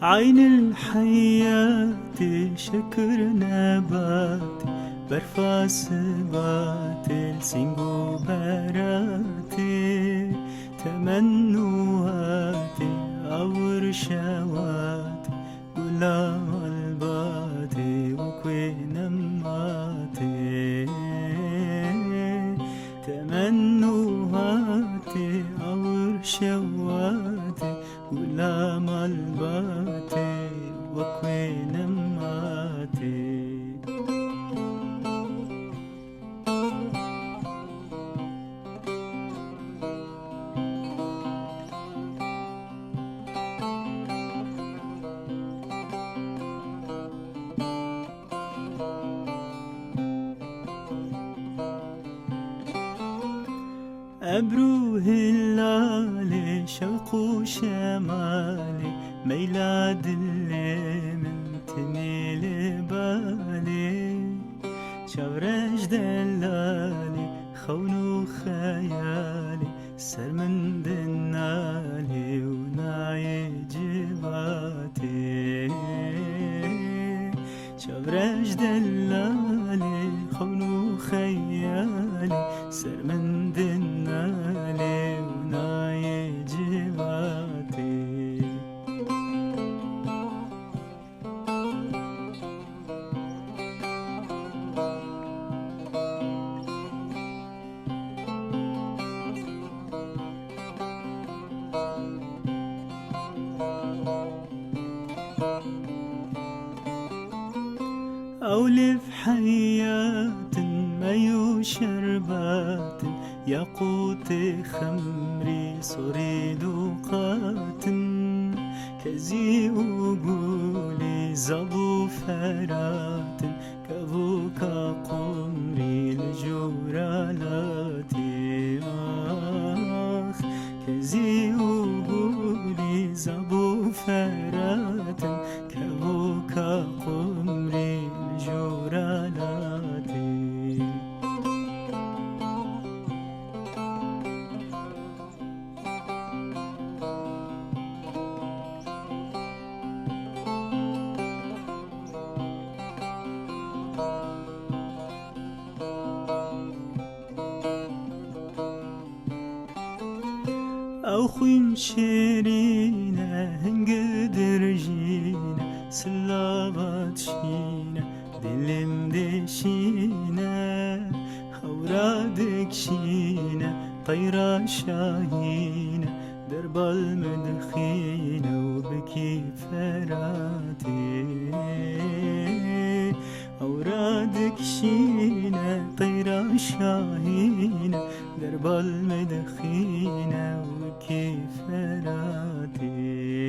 عين الحياة شكر نباتي برفع سباتي السنجو براتي تمنواتي أور شواتي قلا الباتي وكوي نماتي تمنواتي أور شواتي قلا الباتي وكوي نماتي أبرو هلالي شوق وشمالي ميلاد اللي من تميل بالي شورج دلالي خون وخيالي سر من دنالي وناي جباتي شورج دلالي خون وخيالي سر من دنالي وناي جباتي أولف حياة مايو شربات ياقوت خمري صريد وقات كزي وقولي زبو فرات كبوكا قمري لجورالاتي آخ كزي وقولي زبو فرات كبوكا قمري لجورالاتي أو خوين شيرينا هنقدر جينا سلابات شينا دلم دشينا أورادك شينا طيرة شاهينا درب المدخينا وبكي فراتي أورادك شينا طيرة شاهينا درب المدخينا وبكي فراتي